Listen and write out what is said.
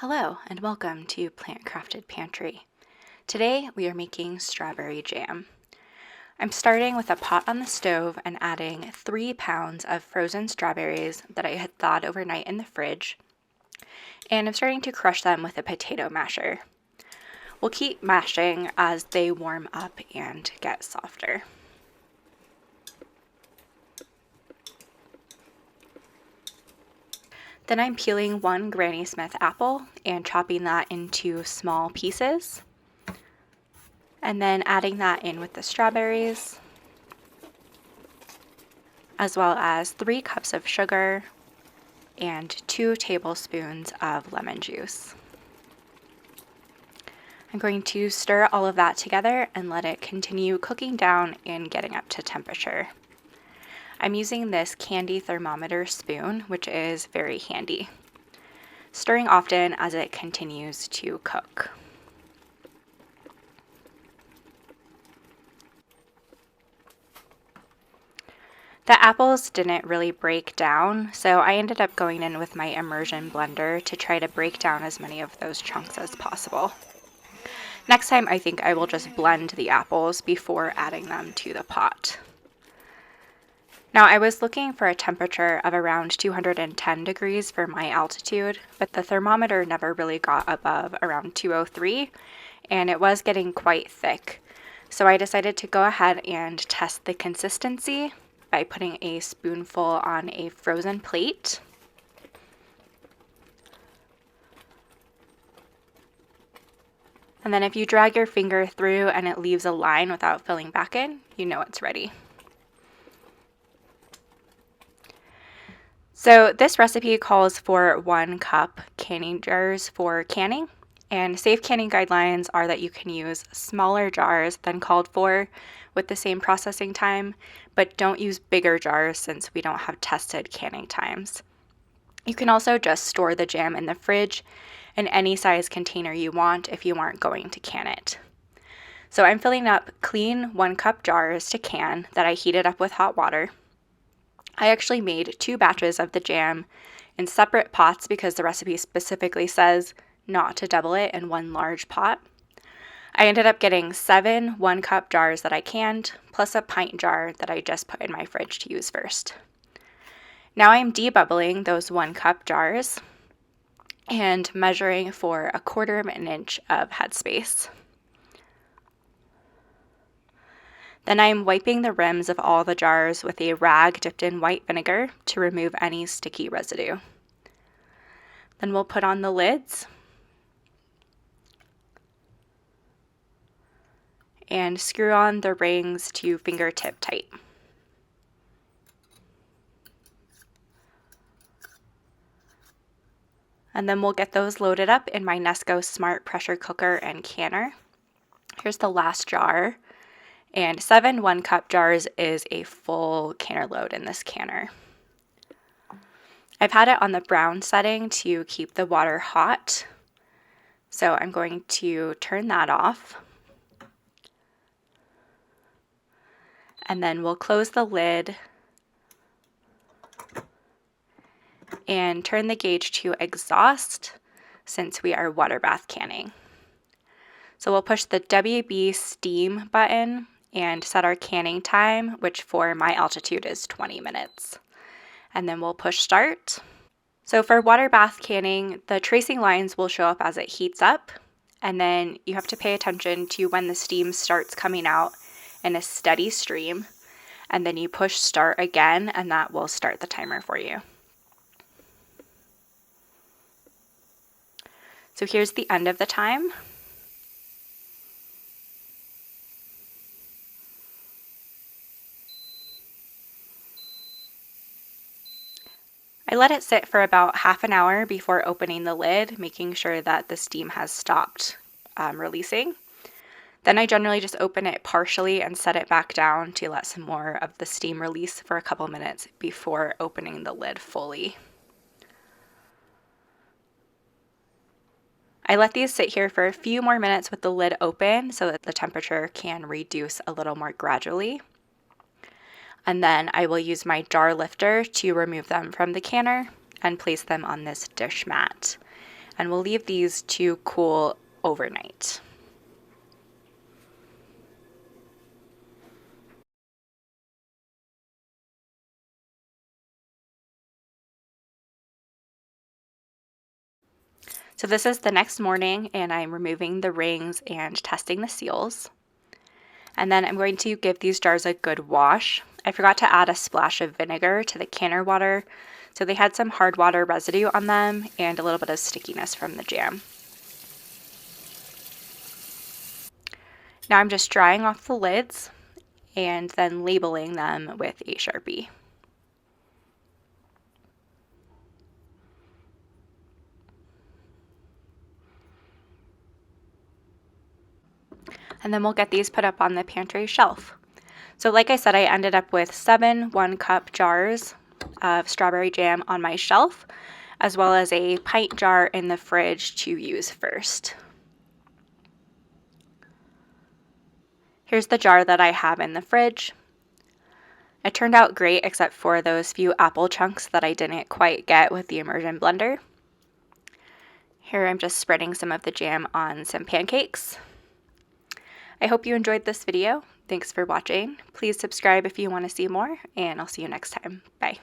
Hello and welcome to Plant Crafted Pantry. Today we are making strawberry jam. I'm starting with a pot on the stove and adding 3 pounds of frozen strawberries that I had thawed overnight in the fridge, and I'm starting to crush them with a potato masher. We'll keep mashing as they warm up and get softer. Then I'm peeling 1 Granny Smith apple and chopping that into small pieces, and then adding that in with the strawberries, as well as 3 cups of sugar and 2 tablespoons of lemon juice. I'm going to stir all of that together and let it continue cooking down and getting up to temperature. I'm using this candy thermometer spoon, which is very handy, stirring often as it continues to cook. The apples didn't really break down, so I ended up going in with my immersion blender to try to break down as many of those chunks as possible. Next time, I think I will just blend the apples before adding them to the pot. Now, I was looking for a temperature of around 210 degrees for my altitude, but the thermometer never really got above around 203, and it was getting quite thick. So I decided to go ahead and test the consistency by putting a spoonful on a frozen plate. And then if you drag your finger through and it leaves a line without filling back in, you know it's ready. So this recipe calls for 1 cup canning jars for canning, and safe canning guidelines are that you can use smaller jars than called for with the same processing time, but don't use bigger jars since we don't have tested canning times. You can also just store the jam in the fridge in any size container you want if you aren't going to can it. So I'm filling up clean 1 cup jars to can that I heated up with hot water. I actually made 2 batches of the jam in separate pots because the recipe specifically says not to double it in 1 large pot. I ended up getting 7 1-cup jars that I canned, plus a pint jar that I just put in my fridge to use first. Now I'm debubbling those 1-cup jars and measuring for 1/4 of an inch of headspace. Then I'm wiping the rims of all the jars with a rag dipped in white vinegar to remove any sticky residue. Then we'll put on the lids and screw on the rings to fingertip tight. And then we'll get those loaded up in my Nesco Smart pressure cooker and canner. Here's the last jar. And 7 1-cup jars is a full canner load in this canner. I've had it on the brown setting to keep the water hot, so I'm going to turn that off. And then we'll close the lid and turn the gauge to exhaust since we are water bath canning. So we'll push the WB steam button and set our canning time, which for my altitude is 20 minutes. And then we'll push start. So for water bath canning, the tracing lines will show up as it heats up, and then you have to pay attention to when the steam starts coming out in a steady stream, and then you push start again, and that will start the timer for you. So here's the end of the time. I let it sit for about half an hour before opening the lid, making sure that the steam has stopped releasing. Then I generally just open it partially and set it back down to let some more of the steam release for a couple minutes before opening the lid fully. I let these sit here for a few more minutes with the lid open so that the temperature can reduce a little more gradually. And then I will use my jar lifter to remove them from the canner and place them on this dish mat. And we'll leave these to cool overnight. So this is the next morning, and I'm removing the rings and testing the seals. And then I'm going to give these jars a good wash. I forgot to add a splash of vinegar to the canner water, so they had some hard water residue on them and a little bit of stickiness from the jam. Now I'm just drying off the lids and then labeling them with a Sharpie. And then we'll get these put up on the pantry shelf. So like I said, I ended up with 7 1-cup jars of strawberry jam on my shelf, as well as a pint jar in the fridge to use first. Here's the jar that I have in the fridge. It turned out great except for those few apple chunks that I didn't quite get with the immersion blender. Here I'm just spreading some of the jam on some pancakes. I hope you enjoyed this video. Thanks for watching. Please subscribe if you want to see more, and I'll see you next time. Bye.